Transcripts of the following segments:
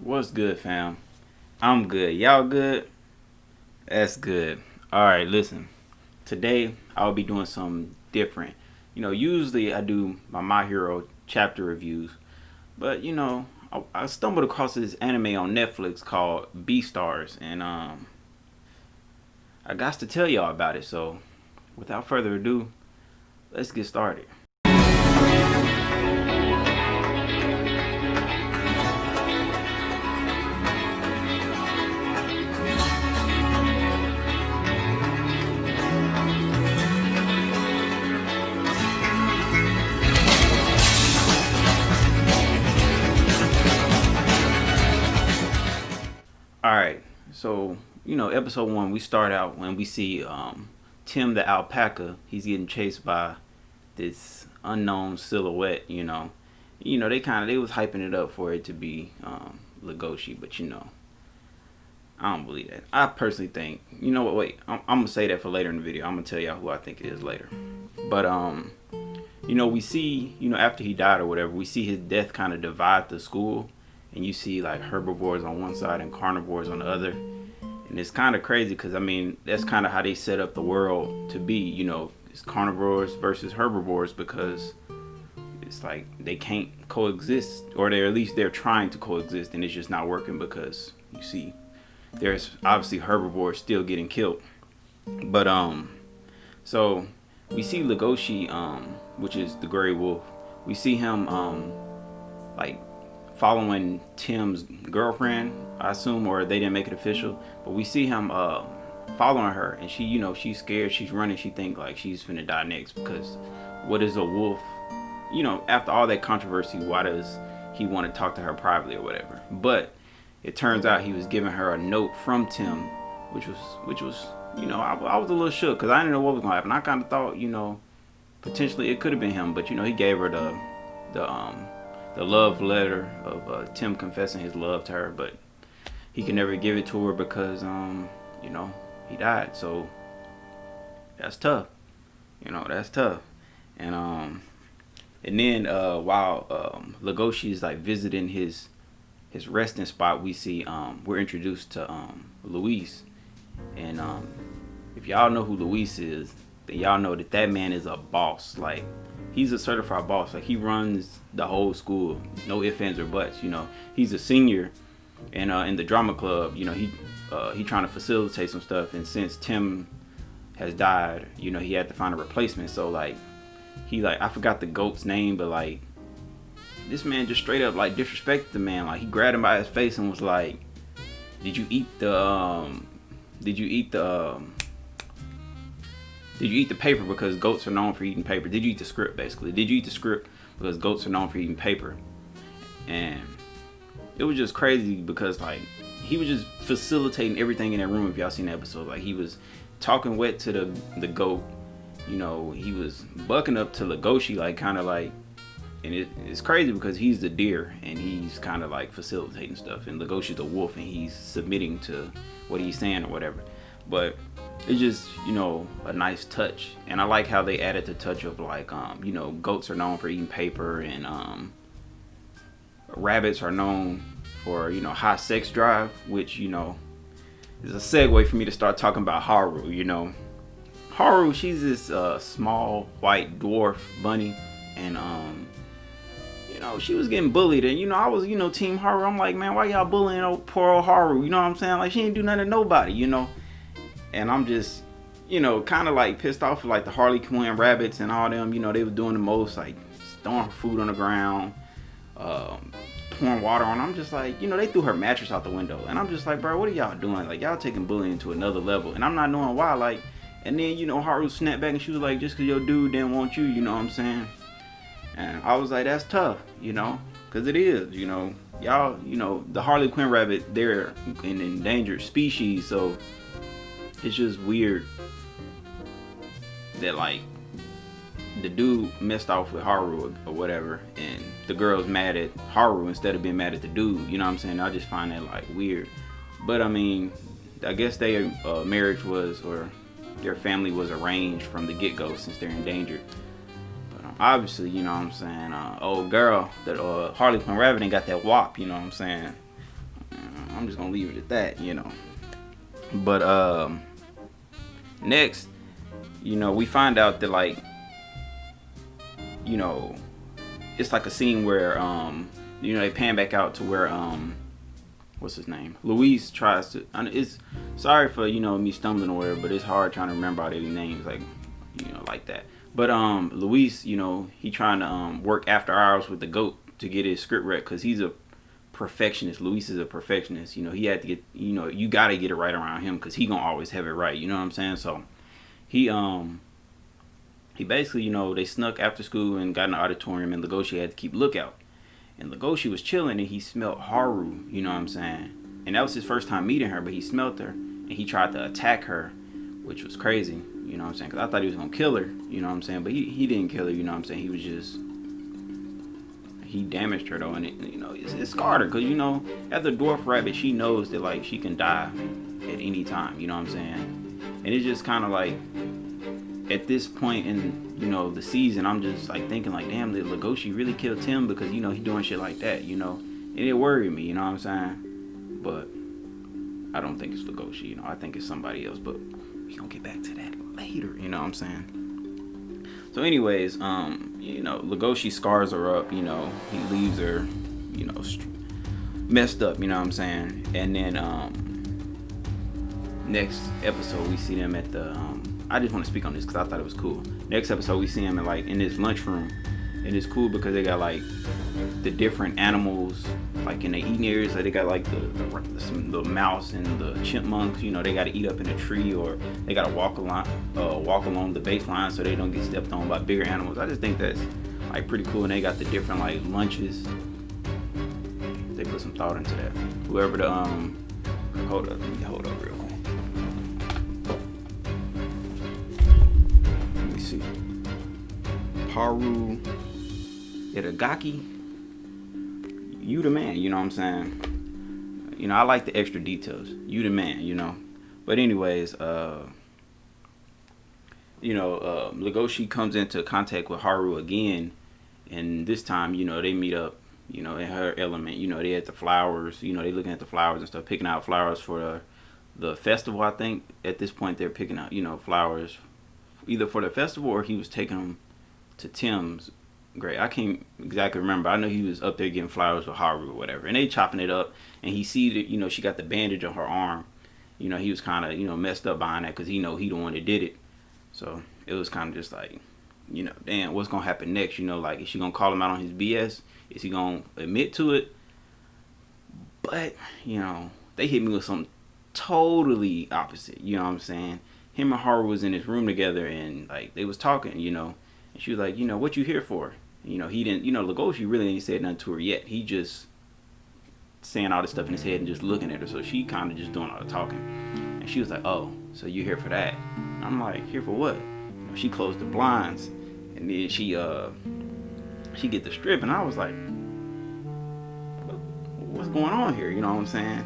What's good, fam? I'm good. Y'all good? That's good. All right, listen. Today I'll be doing something different. Usually I do My Hero chapter reviews, but I stumbled across this anime on Netflix called Beastars, and I got to tell y'all about it. So, without further ado, let's get started. All right, so episode one, we start out when we see Tim the alpaca. He's getting chased by this unknown silhouette. They was hyping it up for it to be Legoshi, but I don't believe that. I personally think, you know what? Wait, I'm gonna say that for later in the video. I'm gonna tell y'all who I think it is later. But we see, after he died or whatever, we see his death kind of divide the school, and you see like herbivores on one side and carnivores on the other, and it's kind of crazy because I mean that's kind of how they set up the world to be. It's carnivores versus herbivores because it's like they can't coexist, or they're trying to coexist, and it's just not working because you see there's obviously herbivores still getting killed. But so we see Legoshi, which is the gray wolf. We see him like following Tim's girlfriend, I assume, or they didn't make it official. But we see him following her, and she's scared. She's running. She think like she's finna die next because what is a wolf? After all that controversy, why does he want to talk to her privately or whatever? But it turns out he was giving her a note from Tim, which was I was a little shook because I didn't know what was gonna happen. I kind of thought potentially it could have been him, but he gave her the love letter of Tim confessing his love to her, but he could never give it to her because he died. So that's tough. That's tough. And then while Legoshi is like visiting his resting spot, we see we're introduced to Louis, and if y'all know who Louis is, then y'all know that man is a boss. Like, he's a certified boss. Like, he runs the whole school, no ifs, ands, or buts. He's a senior, and in the drama club, he trying to facilitate some stuff. And since Tim has died, he had to find a replacement. So like, I forgot the goat's name, but like, this man just straight up like disrespected the man. Like, he grabbed him by his face and was like, "Did you eat the paper because goats are known for eating paper? Did you eat the script, basically? Did you eat the script because goats are known for eating paper?" And it was just crazy because like, he was just facilitating everything in that room. If y'all seen the episode, like, he was talking wet to the goat. He was bucking up to Legoshi, like, kind of like, and it's crazy because he's the deer and he's kind of like facilitating stuff, and Legoshi's the wolf and he's submitting to what he's saying or whatever. But it's just a nice touch, and I like how they added the touch of like goats are known for eating paper, and rabbits are known for high sex drive, which is a segue for me to start talking about Haru. Haru, she's this small white dwarf bunny, and she was getting bullied, and I was team Haru. I'm like, man, why y'all bullying poor old Haru? You know what I'm saying? Like, she ain't do nothing to nobody, and I'm just kind of like pissed off with like the Harley Quinn rabbits and all them. They were doing the most, like throwing food on the ground, pouring water on. I'm just like, they threw her mattress out the window, and I'm just like, bro, what are y'all doing? Like, y'all taking bullying to another level, and I'm not knowing why. Like, and then Haru snapped back and she was like, just cause your dude didn't want you, you know what I'm saying? And I was like, that's tough, cause it is, y'all, the Harley Quinn rabbit, they're an endangered species, so it's just weird that like the dude messed off with Haru or whatever, and the girl's mad at Haru instead of being mad at the dude. You know what I'm saying? I just find that like weird. But I mean, I guess their marriage was, or their family was arranged from the get-go since they're endangered. But obviously, old girl, that Harley Quinn rabbit ain't got that wop. You know what I'm saying? I'm just gonna leave it at that, you know. But next, you know, we find out that, like, you know, it's like a scene where you know, they pan back out to where what's his name? Louis tries to. It's sorry for, you know, me stumbling or whatever, but it's hard trying to remember all their names, like, you know, like that. But Louis, you know, he trying to work after hours with the goat to get his script right, because he's a perfectionist. Louis is a perfectionist. You know, he had to get, you know, you gotta get it right around him, because he gonna always have it right. You know what I'm saying? So he basically, you know, they snuck after school and got in the auditorium, and Legoshi had to keep lookout. And Legoshi was chilling, and he smelled Haru, you know what I'm saying? And that was his first time meeting her, but he smelled her, and he tried to attack her, which was crazy, you know what I'm saying? Because I thought he was going to kill her, you know what I'm saying? But he didn't kill her, you know what I'm saying? He was just, he damaged her, though, and it, you know, it scarred her. Because, you know, as a dwarf rabbit, she knows that, like, she can die at any time, you know what I'm saying? And it's just kind of like, at this point in, you know, the season, I'm just like thinking like, damn, did Legoshi really kill Tim? Because, you know, he doing shit like that, you know, and it worried me, you know what I'm saying? But I don't think it's Legoshi, you know, I think it's somebody else, but we gonna get back to that later, you know what I'm saying? So anyways, you know, Legoshi scars her up, you know, he leaves her, you know, messed up, you know what I'm saying? And then next episode we see them at the I just want to speak on this because I thought it was cool. Next episode we see them in this lunchroom, and it's cool because they got like the different animals like in the eating areas. Like they got like the mouse and the chipmunks. You know, they got to eat up in a tree, or they got to walk along the baseline so they don't get stepped on by bigger animals. I just think that's like pretty cool. And they got the different like lunches. They put some thought into that. Whoever the hold up real quick. Haru Itagaki, you the man, you know what I'm saying? You know, I like the extra details. You the man, you know. But anyways, you know, Legoshi comes into contact with Haru again, and this time, you know, they meet up, you know, in her element. You know, they at the flowers, you know, they looking at the flowers and stuff, picking out flowers for the festival. I think at this point they're picking out, you know, flowers either for the festival or he was taking them to Tim's grave. I can't exactly remember. I know he was up there getting flowers with Haru or whatever, and they chopping it up, and he see that, you know, she got the bandage on her arm. You know, he was kind of, you know, messed up behind that because he know he the one that did it. So it was kind of just like, you know, damn, what's gonna happen next? You know, like, is she gonna call him out on his BS? Is he gonna admit to it? But, you know, they hit me with something totally opposite. You know what I'm saying? Him and Haru was in his room together, and like they was talking, you know, and she was like, you know, what you here for? And, you know, he didn't, you know, Legoshi really ain't said nothing to her yet. He just saying all this stuff in his head and just looking at her. So she kind of just doing all the talking, and she was like, oh, so you here for that? And I'm like, here for what? You know, she closed the blinds, and then she get the strip, and I was like, what's going on here? You know what I'm saying?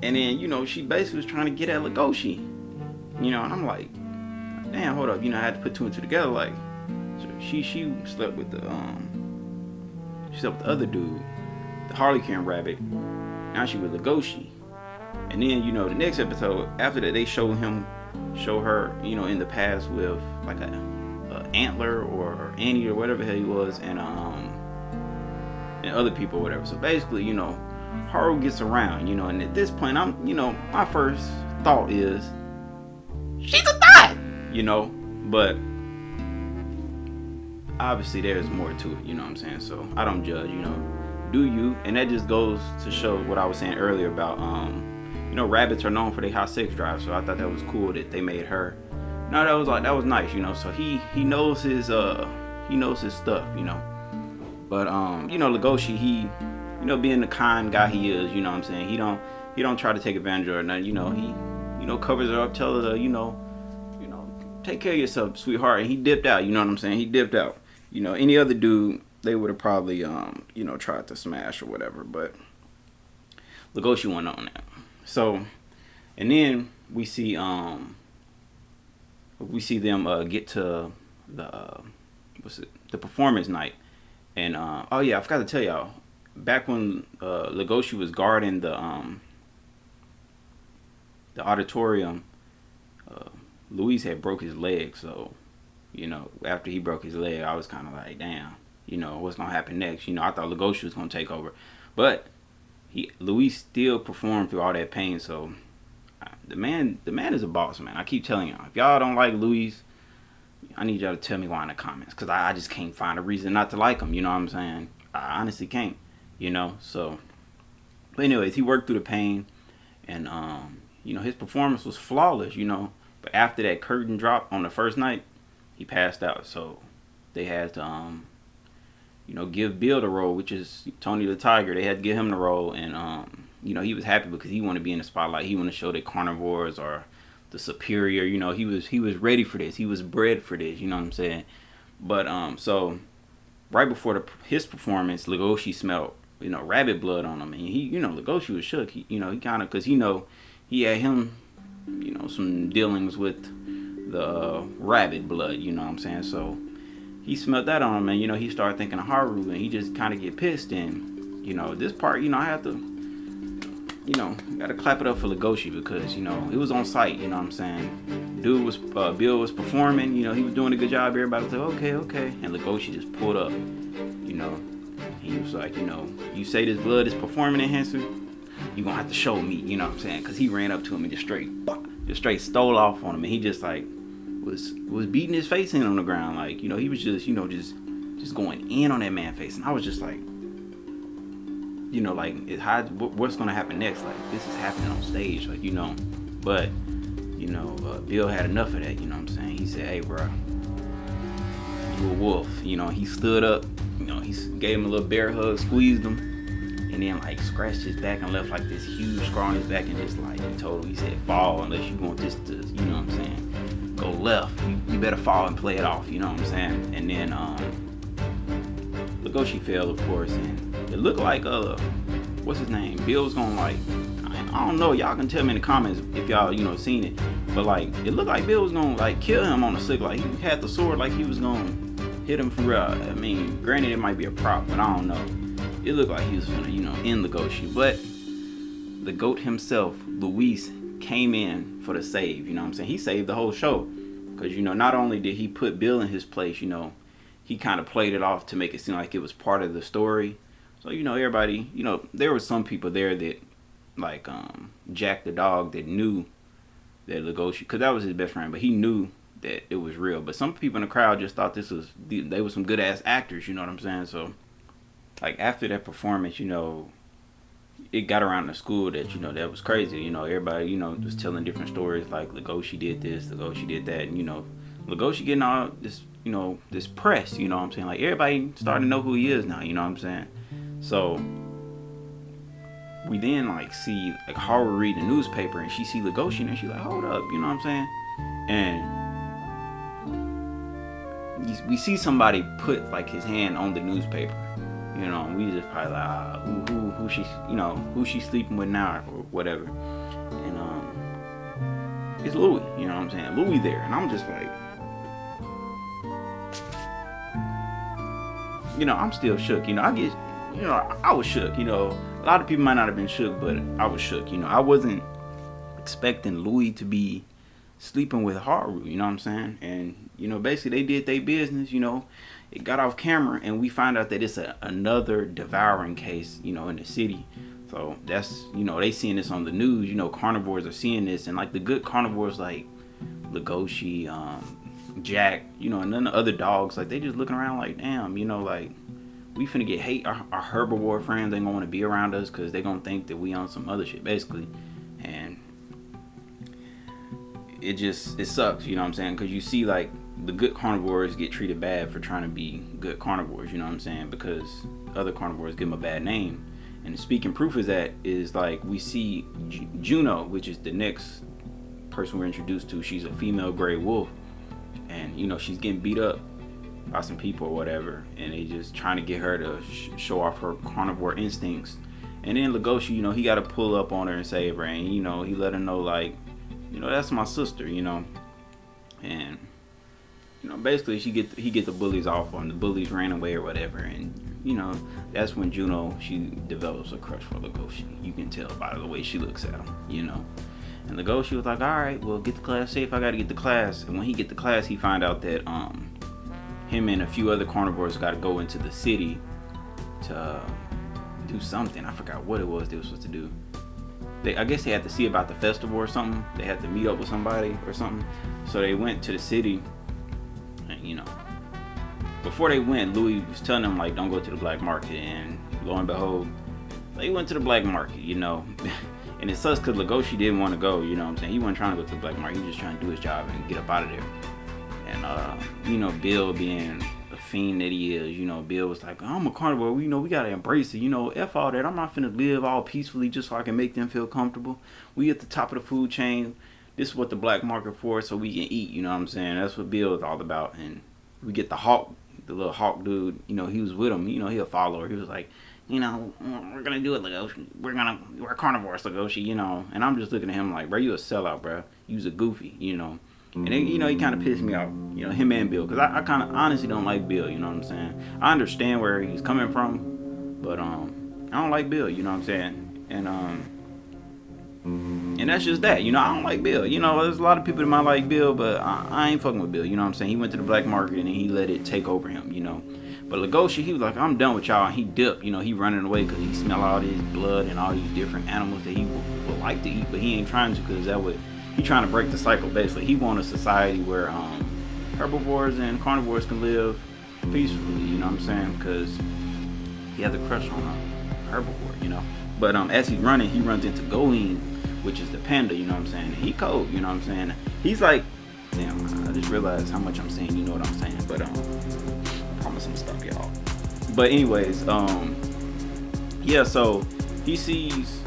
And then, you know, she basically was trying to get at Legoshi, you know, and I'm like, damn, hold up, you know, I had to put two and two together. Like, so she slept with the other dude, the Harlequin rabbit. Now she with Legoshi. And then, you know, the next episode after that, they show her, you know, in the past with like a Antler or Annie or whatever the hell he was, and other people or whatever. So basically, you know, Haru gets around, you know, and at this point, I'm, you know, my first thought is, she's a thought, you know, but obviously there's more to it, you know what I'm saying? So I don't judge, you know, do you? And that just goes to show what I was saying earlier about, you know, rabbits are known for their high sex drive. So I thought that was cool that they made her. No, that was nice, you know. So he knows his stuff, you know. But you know, Legoshi, he, you know, being the kind guy he is, you know what I'm saying? He don't try to take advantage of her. Now, you know, he, you know, covers her up, tells her, you know, take care of yourself, sweetheart. And he dipped out, you know what I'm saying? He dipped out. You know, any other dude, they would have probably you know, tried to smash or whatever, but Legoshi went on that. So, and then we see them get to the the performance night. And oh yeah, I forgot to tell y'all, back when Legoshi was guarding the the auditorium, Louis had broke his leg. So, after he broke his leg, I was kind of like, damn, what's gonna happen next? I thought Legoshi was gonna take over, but Louis still performed through all that pain. So, the man is a boss, man. I keep telling y'all, if y'all don't like Louis, I need y'all to tell me why in the comments, because I just can't find a reason not to like him. You know what I'm saying? I honestly can't. So, but anyways, he worked through the pain, and his performance was flawless. But after that curtain drop on the first night, he passed out. So they had to give Bill the role, which is Tony the Tiger. They had to give him the role, and he was happy because he wanted to be in the spotlight. He wanted to show that carnivores are the superior. He was ready for this. He was bred for this. You know what I'm saying? But so right before his performance, Legoshi smelled rabbit blood on him, and Legoshi was shook. He kind of, because he had him some dealings with the rabbit blood. You know what I'm saying? So he smelled that on him, and he started thinking of Haru, and he just kind of get pissed. And this part, I have to. Gotta clap it up for Legoshi, because it was on site. You know what I'm saying? Bill was performing. He was doing a good job. Everybody was like, okay, and Legoshi just pulled up. He was like, you say this blood is performing enhancer, you gonna have to show me. You know what I'm saying? Because he ran up to him and just straight stole off on him, and he just like was beating his face in on the ground, like he was just just going in on that man's face, and I was just like. What's gonna happen next? Like, this is happening on stage, but Bill had enough of that. You know what I'm saying? He said, "Hey, bro, you a wolf." He stood up. He gave him a little bear hug, squeezed him, and then like scratched his back and left like this huge scar on his back, and just like he said, "Fall unless you want this to, you know what I'm saying, go left. You better fall and play it off." You know what I'm saying? And then Legoshi fell, of course, and it looked like what's his name? Bill was gonna I don't know. Y'all can tell me in the comments if y'all seen it, but like it looked like Bill was gonna like kill him on the stick. Like he had the sword, like he was gonna hit him for real. I mean, granted it might be a prop, but I don't know. It looked like he was gonna end Legoshi, but the GOAT himself, Luis, came in for the save. You know what I'm saying? He saved the whole show, because not only did he put Bill in his place, he kind of played it off to make it seem like it was part of the story. So, everybody, there were some people there that, like, Jack the dog, that knew that Legoshi, because that was his best friend, but he knew that it was real. But some people in the crowd just thought they were some good-ass actors, you know what I'm saying? So, like, after that performance, it got around the school that, that was crazy. Everybody, was telling different stories, like, Legoshi did this, Legoshi did that, and, Legoshi getting all this, this press, you know what I'm saying? Like, everybody starting to know who he is now, you know what I'm saying? So we then like see like Haru read the newspaper, and she see Legoshi, and she's like, hold up, you know what I'm saying? And we see somebody put like his hand on the newspaper, and we just probably like, who she, who she sleeping with now or whatever. And it's Louis, you know what I'm saying? Louis there, and I'm just like, I'm still shook. I was shook. A lot of people might not have been shook, but I was shook. I wasn't expecting Louis to be sleeping with Haru. You know what I'm saying? And basically they did their business. It got off camera, and we find out that it's another devouring case. In the city. So that's they seeing this on the news. Carnivores are seeing this, and like the good carnivores like Legoshi, Jack, and then the other dogs, like they just looking around like, damn, like we finna get hate. Our herbivore friends ain't gonna want to be around us, because they gonna think that we on some other shit, basically. And it sucks, you know what I'm saying? Because you see like the good carnivores get treated bad for trying to be good carnivores, you know what I'm saying? Because other carnivores give them a bad name. And the speaking proof is that is like we see Juno, which is the next person we're introduced to. She's a female gray wolf, and she's getting beat up by some people or whatever, and they just trying to get her to show off her carnivore instincts. And then Legoshi, he got to pull up on her and save her, and he let her know, like, that's my sister, and basically he get the bullies off on. The bullies ran away or whatever, and that's when Juno, she develops a crush for Legoshi. You can tell by the way she looks at him, And Legoshi was like, all right, well, get to class safe. I got to get to class. And when he get to class, he find out that him and a few other carnivores got to go into the city to do something. I forgot what it was they were supposed to do. I guess they had to see about the festival or something. They had to meet up with somebody or something. So they went to the city, and before they went, Louis was telling them like, don't go to the black market. And lo and behold, they went to the black market, And it sucks because Legoshi didn't want to go, what I'm saying? He wasn't trying to go to the black market. He was just trying to do his job and get up out of there. And, Bill being a fiend that he is, Bill was like, I'm a carnivore. We got to embrace it. F all that. I'm not finna live all peacefully just so I can make them feel comfortable. We at the top of the food chain. This is what the black market for, so we can eat, you know what I'm saying? That's what Bill is all about. And we get the Hawk, the little Hawk dude, he was with him. He a follower. He was like, we're gonna do it, Legoshi. We're carnivores, Legoshi, And I'm just looking at him like, bro, you a sellout, bro. You's a goofy, And then, he kind of pissed me off, him and Bill, because I kind of honestly don't like Bill, you know what I'm saying? I understand where he's coming from, but I don't like Bill, you know what I'm saying? And that's just that, I don't like Bill. There's a lot of people that might like Bill, but I ain't fucking with Bill, you know what I'm saying? He went to the black market and he let it take over him, But Legoshi, he was like, I'm done with y'all, and he dipped, he running away because he smell all this blood and all these different animals that he would like to eat, but he ain't trying to, because that would... He trying to break the cycle, basically. He want a society where herbivores and carnivores can live peacefully, you know what I'm saying? Because he has a crush on a herbivore, But as he's running, he runs into Gohin, which is the panda, you know what I'm saying? He cold, you know what I'm saying? He's like, damn, I just realized how much I'm saying, you know what I'm saying? But I promise I'm stop y'all. But anyways, yeah, so he sees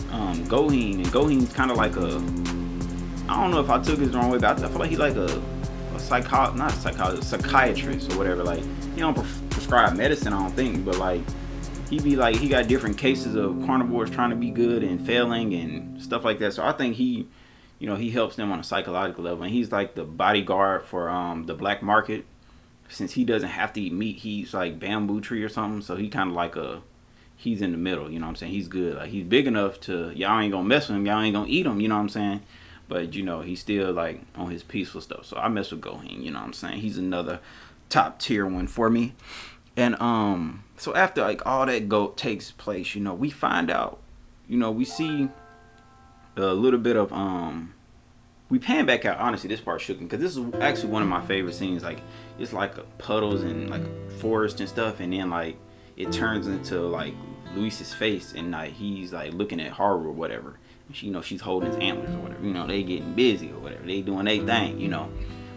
Gohin, and Gohin's kind of like I don't know if I took it the wrong way, but I feel like he's like a psychiatrist or whatever. Like, he don't prescribe medicine, I don't think, but like, he got different cases of carnivores trying to be good and failing and stuff like that. So I think he helps them on a psychological level, and he's like the bodyguard for the black market. Since he doesn't have to eat meat, he's like bamboo tree or something. So he kind of like he's in the middle, you know what I'm saying? He's good. Like, he's big enough to, y'all ain't gonna mess with him, y'all ain't gonna eat him, you know what I'm saying? But, he's still, like, on his peaceful stuff. So I mess with Gohin, you know what I'm saying? He's another top tier one for me. And, so after, like, all that takes place, we find out, we see a little bit of, we pan back out. Honestly, this part shook me, because this is actually one of my favorite scenes. Like, it's like puddles and, like, forest and stuff. And then, like, it turns into, like, Luis's face. And, like, he's, like, looking at Haru or whatever. She's holding his antlers or whatever, they getting busy or whatever, they doing their thing,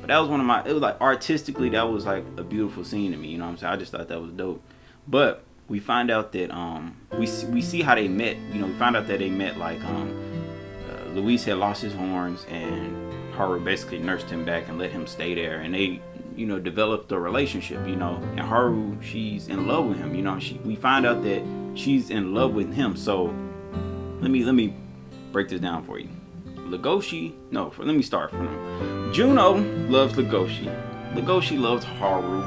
But that was it was like artistically, that was like a beautiful scene to me, you know what I'm saying? I just thought that was dope. But we find out that we see how they met, we find out that they met like Luis had lost his horns, and Haru basically nursed him back and let him stay there, and they developed a relationship, and Haru, she's in love with him, we find out that she's in love with him. So let me break this down for you. Let me start from him. Juno loves Legoshi. Legoshi loves Haru.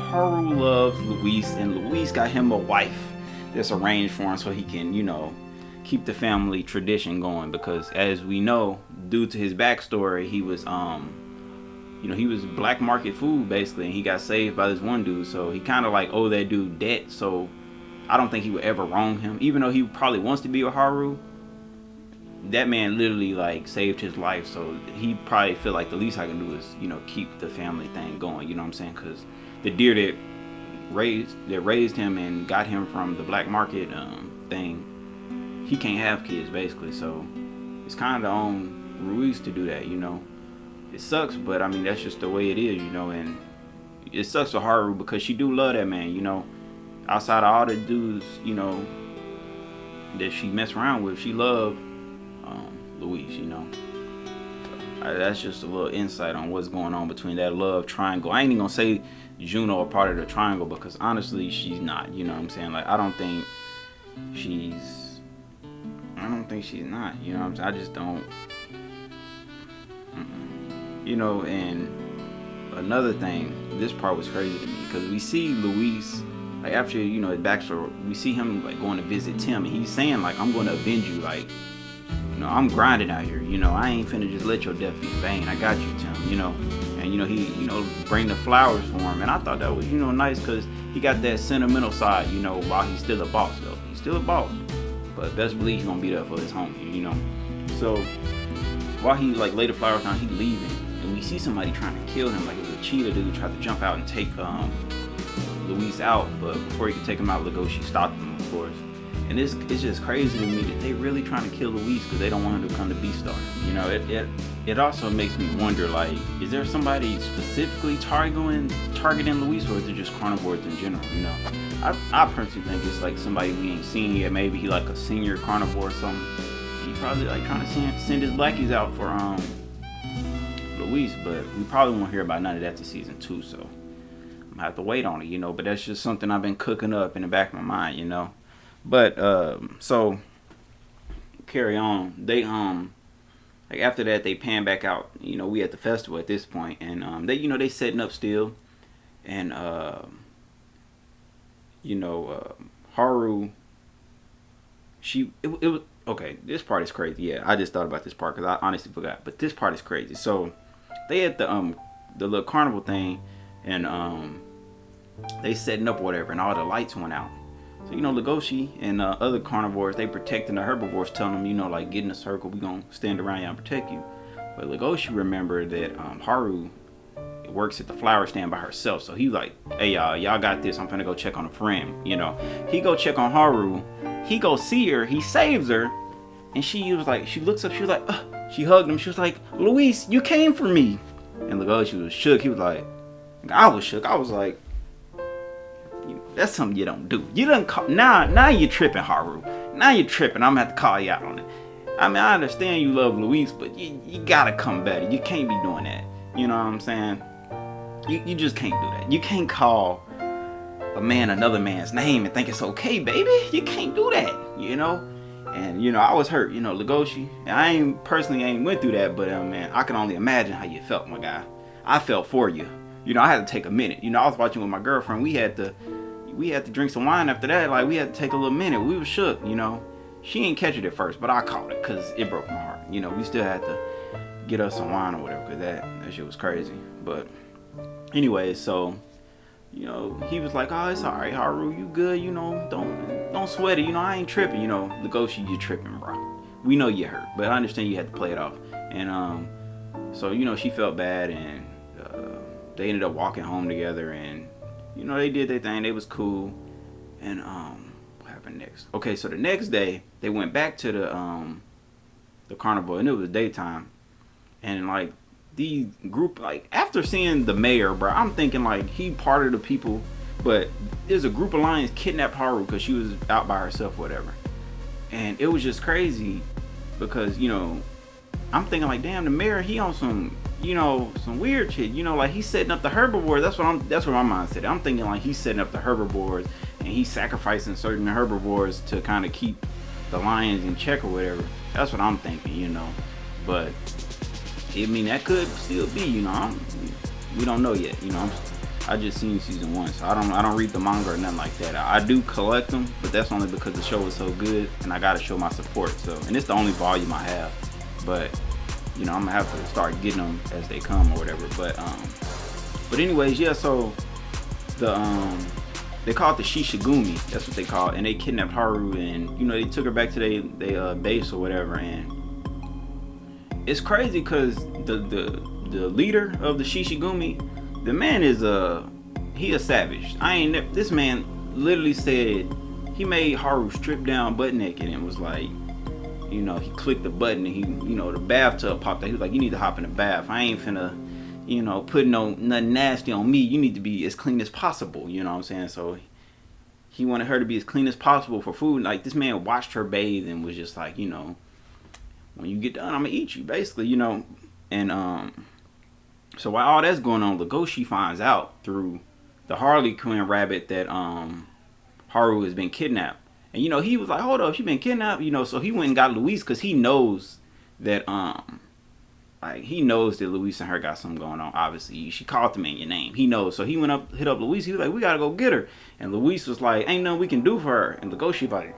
Haru loves Luis, and Luis got him a wife that's arranged for him so he can, keep the family tradition going, because as we know, due to his backstory, he was he was black market food basically, and he got saved by this one dude, so he kind of like owed that dude debt. So I don't think he would ever wrong him, even though he probably wants to be with Haru. That man literally like saved his life, so he probably feel like the least I can do is keep the family thing going, you know what I'm saying? Because the deer that raised him and got him from the black market thing, he can't have kids basically, so it's kind of on Ruiz to do that, It sucks, but I mean that's just the way it is, and it sucks for Haru because she do love that man, outside of all the dudes, that she mess around with, she love Luis, So, that's just a little insight on what's going on between that love triangle. I ain't even gonna say Juno a part of the triangle, because honestly she's not, you know what I'm saying? Like, I don't think she's not, you know what I'm saying? I just don't, and another thing, this part was crazy to me, because we see Luis, like, after, his backstory, we see him, like, going to visit Tim, and he's saying, like, I'm going to avenge you, like, know, I'm grinding out here. You know, I ain't finna just let your death be in vain. I got you, Tim. You know, and you know he, you know, bring the flowers for him, and I thought that was, you know, nice because he got that sentimental side. You know, while he's still a boss though, he's still a boss, but best believe he's gonna be there for his homie. You know, so while he like lay the flowers down, he leaving, and we see somebody trying to kill him. Like it was a cheetah dude tried to jump out and take Louis out, but before he could take him out, Legoshi stopped him, of course. And it's just crazy to me that they really trying to kill Louis because they don't want him to come to Beastars. You know, it also makes me wonder, like, is there somebody specifically targeting Louis, or is it just carnivores in general? You know, I personally think it's like somebody we ain't seen yet. Maybe he like a senior carnivore or something. He probably like trying to send his blackies out for Louis, but we probably won't hear about none of that till season 2. So I'm gonna have to wait on it, you know. But that's just something I've been cooking up in the back of my mind, you know. But so carry on. They like after that they pan back out. You know, we at the festival at this point, and they, you know, they setting up still, and you know, Haru. It was okay. This part is crazy. Yeah, I just thought about this part because I honestly forgot. But this part is crazy. So they had the little carnival thing, and they setting up whatever, and all the lights went out. So, you know, Legoshi and other carnivores, they protecting the herbivores, telling them, you know, like, get in a circle, we gonna stand around you and protect you. But Legoshi remembered that Haru works at the flower stand by herself. So he like, hey, y'all got this. I'm finna go check on a friend, you know. He go check on Haru. He go see her. He saves her. And she was like, she looks up. She was like, she hugged him. She was like, Luis, you came for me. And Legoshi was shook. He was like, I was shook. I was like, that's something you don't do. You done call, now you're tripping, Haru. Now you're tripping. I'm gonna have to call you out on it. I mean, I understand you love Luis, but you gotta come better. You can't be doing that. You know what I'm saying? You just can't do that. You can't call a man another man's name and think it's okay, baby. You can't do that, you know? And, you know, I was hurt, you know, Legoshi. And I ain't went through that, but, man, I can only imagine how you felt, my guy. I felt for you. You know, I had to take a minute. You know, I was watching with my girlfriend. We had to drink some wine after that. Like, we had to take a little minute. We were shook, you know. She didn't catch it at first, but I caught it because it broke my heart. You know, we still had to get us some wine or whatever because that shit was crazy. But anyway, so, you know, he was like, oh, it's all right, Haru, you good, you know, don't sweat it, you know, I ain't tripping, you know. Legoshi, you tripping, bro. We know you hurt, but I understand you had to play it off. And so, you know, she felt bad, and they ended up walking home together, and, you know, they did their thing, they was cool. And what happened next? Okay, so the next day they went back to the carnival, and it was daytime, and like the group, like after seeing the mayor, bro, I'm thinking like he part of the people, but there's a group of lions kidnapped Haru because she was out by herself or whatever. And it was just crazy because, you know, I'm thinking like, damn, the mayor, he on some, you know, some weird shit, you know, like he's setting up the herbivores. That's where my mind said. I'm thinking like he's setting up the herbivores and he's sacrificing certain herbivores to kind of keep the lions in check or whatever. That's what I'm thinking, you know. But I mean, that could still be, you know. We don't know yet, you know. I just seen season 1, so I don't read the manga or nothing like that. I do collect them, but that's only because the show is so good, and I gotta show my support. So, and it's the only volume I have. But you know, I'm gonna have to start getting them as they come or whatever. But anyways, yeah. So they call it the Shishigumi. That's what they call it, and they kidnapped Haru, and you know, they took her back to their base or whatever, and it's crazy because the leader of the Shishigumi, the man is he a savage. This man literally said he made Haru strip down butt naked and was like, you know, he clicked the button and he, you know, the bathtub popped out. He was like, you need to hop in the bath. I ain't finna, you know, put nothing nasty on me. You need to be as clean as possible. You know what I'm saying? So he wanted her to be as clean as possible for food. Like, this man watched her bathe and was just like, you know, when you get done, I'm gonna eat you, basically, you know. And so while all that's going on, Legoshi finds out through the Harley Quinn rabbit that Haru has been kidnapped. And you know, he was like, hold up, she been kidnapped, you know. So he went and got Luis because he knows that like, he knows that Luis and her got something going on. Obviously, she called him in your name. He knows. So he went up, hit up Luis. He was like, we gotta go get her. And Luis was like, ain't nothing we can do for her. And Legoshi like,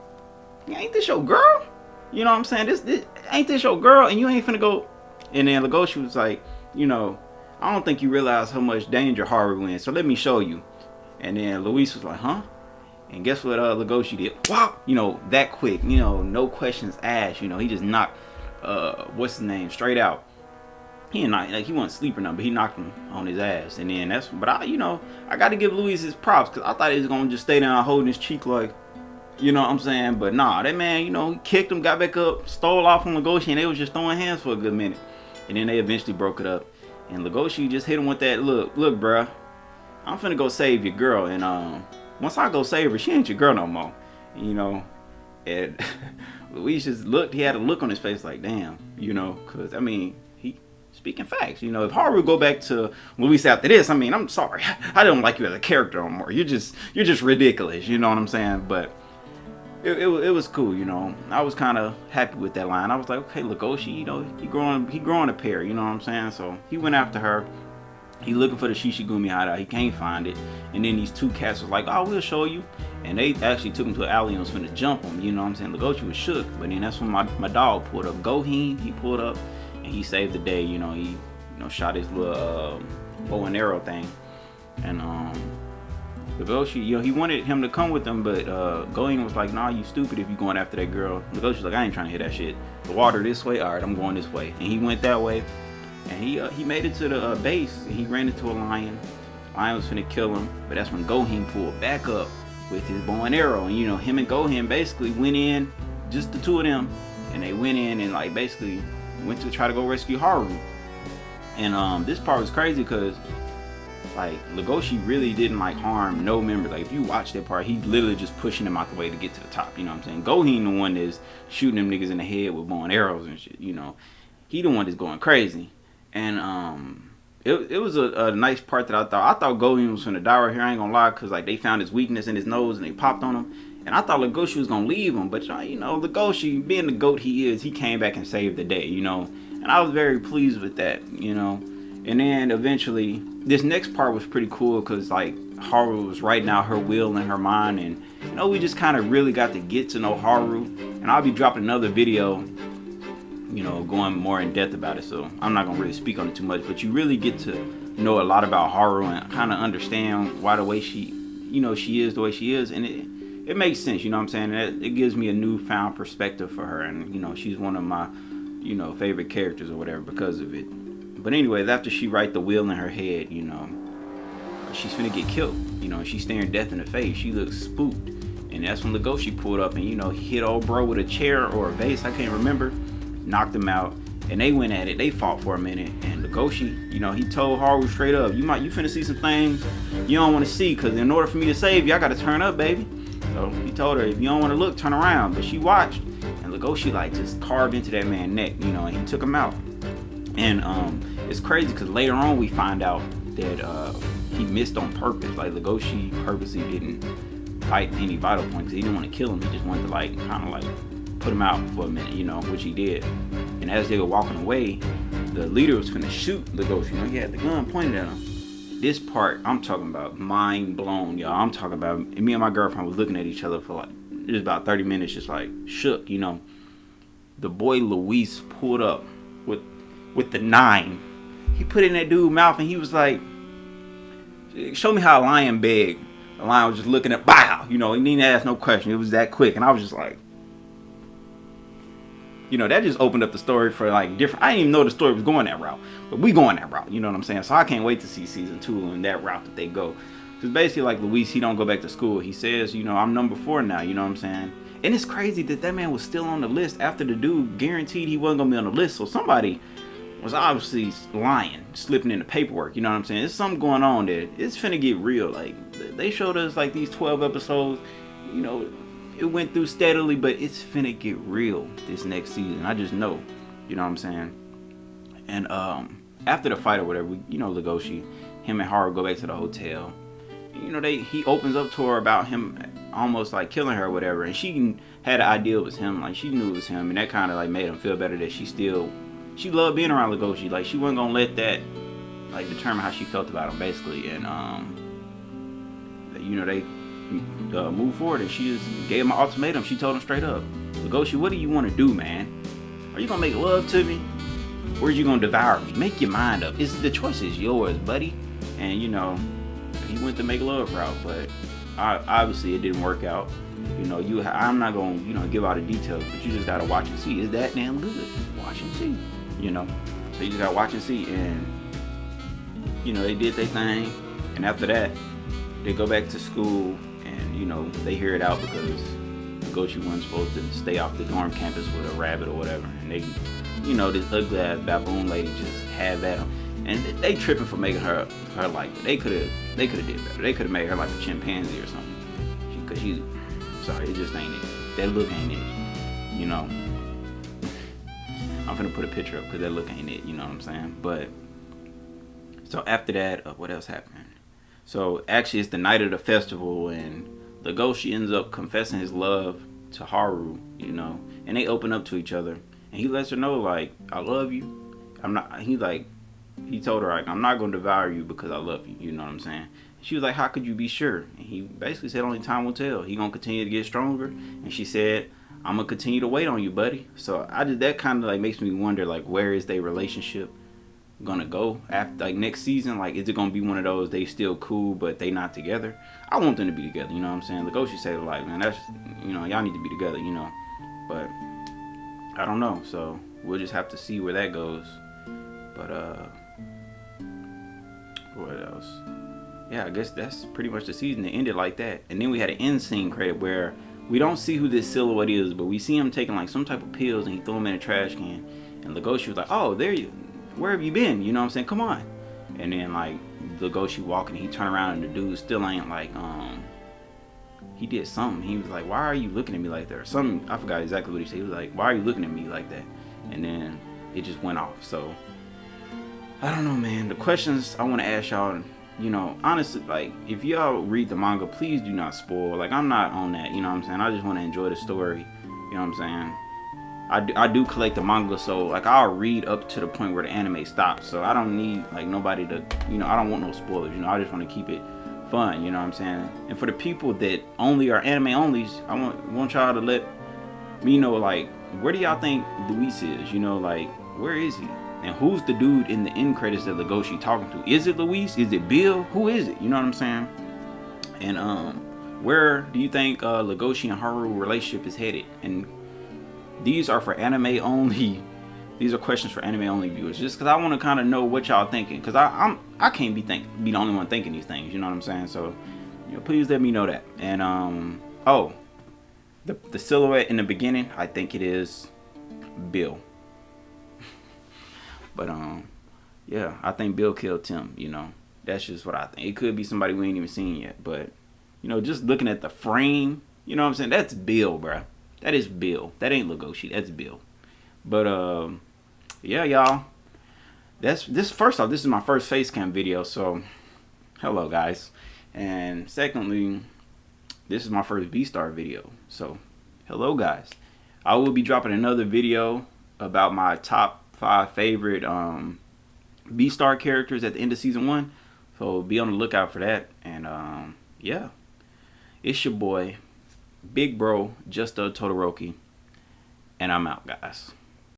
ain't this your girl? You know what I'm saying? This ain't this your girl, and you ain't finna go. And then Legoshi was like, you know, I don't think you realize how much danger Haru in, so let me show you. And then Luis was like, huh? And guess what Legoshi did? Wow! You know, that quick, you know, no questions asked. You know, he just knocked, what's his name, straight out. He ain't not, like, he wasn't sleeping up, but he knocked him on his ass. And then but I got to give Luis his props, because I thought he was going to just stay down holding his cheek like, you know what I'm saying? But nah, that man, you know, he kicked him, got back up, stole off from Legoshi, and they was just throwing hands for a good minute. And then they eventually broke it up. And Legoshi just hit him with that, look, bruh, I'm finna go save your girl. And once I go save her, she ain't your girl no more. You know? And Luis just looked, he had a look on his face like, damn, you know, because, I mean, he speaking facts. You know, if Haru go back to Luis after this, I mean, I'm sorry. I don't like you as a character no more. You're just ridiculous, you know what I'm saying? But it was cool, you know. I was kind of happy with that line. I was like, okay, Legoshi, you know, he growing a pair, you know what I'm saying? So he went after her. He looking for the Shishigumi hideout. He can't find it. And then these two cats was like, oh, we'll show you. And they actually took him to an alley and was finna jump him, you know what I'm saying? Legoshi was shook. But then that's when my dog pulled up. Gohin, he pulled up and he saved the day, you know. He shot his little bow and arrow thing. And Legoshi, you know, he wanted him to come with him, but Gohin was like, nah, you stupid if you going after that girl. Legoshi was like, I ain't trying to hit that shit. The water this way? Alright, I'm going this way. And he went that way. And he made it to the base, and he ran into a lion. Lion was finna kill him, but that's when Gohin pulled back up with his bow and arrow. And, you know, him and Gohin basically went in, just the two of them, and they went in and, like, basically went to try to go rescue Haru. And this part was crazy because, like, Legoshi really didn't, like, harm no member. Like, if you watch that part, he's literally just pushing them out the way to get to the top, you know what I'm saying? Gohin the one that's shooting them niggas in the head with bow and arrows and shit, you know. He the one that's going crazy. And it was a nice part that I thought Gohin was finna die right here. I ain't gonna lie, cause like they found his weakness in his nose and they popped on him. And I thought Legoshi was gonna leave him, but you know, Legoshi, being the goat he is, he came back and saved the day, you know. And I was very pleased with that, you know. And then eventually, this next part was pretty cool, cause like Haru was writing out her will in her mind, and you know, we just kind of really got to get to know Haru. And I'll be dropping another video, you know, going more in depth about it, so I'm not gonna really speak on it too much, but you really get to know a lot about Haru and kind of understand why the way she is the way she is, and it makes sense, you know what I'm saying? It gives me a newfound perspective for her, and you know, she's one of my, you know, favorite characters or whatever because of it. But anyways, after she write the will in her head, you know, she's finna get killed, you know, she's staring death in the face, she looks spooked, and that's when Legoshi pulled up and, you know, he hit old bro with a chair or a vase, I can't remember, knocked him out, and they went at it. They fought for a minute, and Legoshi, you know, he told Haru straight up, you finna see some things you don't want to see, because in order for me to save you, I gotta turn up, baby. So he told her, if you don't want to look, turn around. But she watched, and Legoshi like just carved into that man's neck, you know, and he took him out. And it's crazy because later on we find out that he missed on purpose. Like Legoshi purposely didn't fight any vital points. He didn't want to kill him. He just wanted to like kind of like put him out for a minute, you know, which he did. And as they were walking away, the leader was finna shoot Legoshi. You know, he had the gun pointed at him. This part, I'm talking about mind blown, y'all. I'm talking about, me and my girlfriend was looking at each other for like, it was about 30 minutes, just like shook, you know. The boy Luis pulled up with the 9. He put it in that dude's mouth and he was like, show me how a lion begged. The lion was just looking at, bow, you know, he didn't ask no question. It was that quick. And I was just like, you know, that just opened up the story for like different. I didn't even know the story was going that route, but we going that route. You know what I'm saying? So I can't wait to see season 2 and that route that they go. Because basically, like Luis, he don't go back to school. He says, you know, I'm number 4 now. You know what I'm saying? And it's crazy that man was still on the list after the dude guaranteed he wasn't gonna be on the list. So somebody was obviously lying, slipping in the paperwork. You know what I'm saying? There's something going on there. It's finna get real. Like they showed us like these 12 episodes. You know. It went through steadily, but it's finna get real this next season. I just know, you know what I'm saying? And after the fight or whatever, you know, Legoshi, him and Haru go back to the hotel. You know, he opens up to her about him almost like killing her or whatever, and she had an idea it was him, like she knew it was him, and that kind of like made him feel better that she loved being around Legoshi. Like she wasn't gonna let that like determine how she felt about him, basically. And you know, they move forward, and she just gave him an ultimatum. She told him straight up, Legoshi, what do you want to do, man? Are you gonna make love to me? Or are you gonna devour me? Make your mind up. The choice is yours, buddy. And you know, he went the make love route, but obviously it didn't work out. You know, I'm not gonna, you know, give out the details, but you just gotta watch and see. Is that damn good? Watch and see. You know, so you just gotta watch and see. And you know, they did their thing, and after that, they go back to school, and you know, they hear it out because Legoshi wasn't supposed to stay off the dorm campus with a rabbit or whatever, and they, you know, this ugly ass baboon lady just had at them, and they tripping for making her like that. They could have did better. They could have made her like a chimpanzee or something. Cause she, sorry, it just ain't it. That look ain't it. You know. I'm finna put a picture up because that look ain't it. You know what I'm saying? But so after that, what else happened? So actually, it's the night of the festival, and Legoshi ends up confessing his love to Haru. You know, and they open up to each other, and he lets her know like, I love you. I'm not. He told her like, I'm not gonna devour you because I love you. You know what I'm saying? She was like, how could you be sure? And he basically said, only time will tell. He gonna continue to get stronger. And she said, I'm gonna continue to wait on you, buddy. So that kind of like makes me wonder like, where is their relationship gonna go after like next season? Like, is it gonna be one of those they still cool but they not together? I want them to be together. You know what I'm saying? Legoshi said like, man, that's, you know, y'all need to be together. You know, but I don't know. So we'll just have to see where that goes. But what else? Yeah, I guess that's pretty much the season. It ended like that. And then we had an end scene credit where we don't see who this silhouette is, but we see him taking like some type of pills and he threw them in a trash can. And Legoshi was like, oh, there you, where have you been? You know what I'm saying? Come on. And then like Legoshi walking, he turned around and the dude still ain't like, he did something. He was like, why are you looking at me like that? Or something, I forgot exactly what he said. He was like, why are you looking at me like that? And then it just went off. So I don't know, man. The questions I want to ask y'all, you know, honestly, like, if y'all read the manga, please do not spoil. Like, I'm not on that, you know what I'm saying? I just want to enjoy the story, you know what I'm saying? I do collect the manga, so, like, I'll read up to the point where the anime stops. So I don't need, like, nobody to, you know, I don't want no spoilers, you know? I just want to keep it fun, you know what I'm saying? And for the people that only are anime onlys, I want y'all to let me know, like, where do y'all think Louis is? You know, like, where is he? And who's the dude in the end credits that Legoshi talking to? Is it Louis? Is it Bill? Who is it? You know what I'm saying? And where do you think Legoshi and Haru relationship is headed? And these are for anime only. These are questions for anime only viewers. Just because I want to kind of know what y'all thinking. Because I can't be the only one thinking these things. You know what I'm saying? So, you know, please let me know that. And oh, the silhouette in the beginning, I think it is Bill. But yeah, I think Bill killed Tim, you know. That's just what I think. It could be somebody we ain't even seen yet, but you know, just looking at the frame, you know what I'm saying? That's Bill, bruh. That is Bill. That ain't Legoshi. That's Bill. But yeah, y'all. First off, this is my first face cam video, so hello guys. And secondly, this is my first Beastar video. So hello guys. I will be dropping another video about my top 5 favorite Beastar characters at the end of season 1, so be on the lookout for that. And yeah, it's your boy Big Bro Just a Todoroki, and I'm out, guys.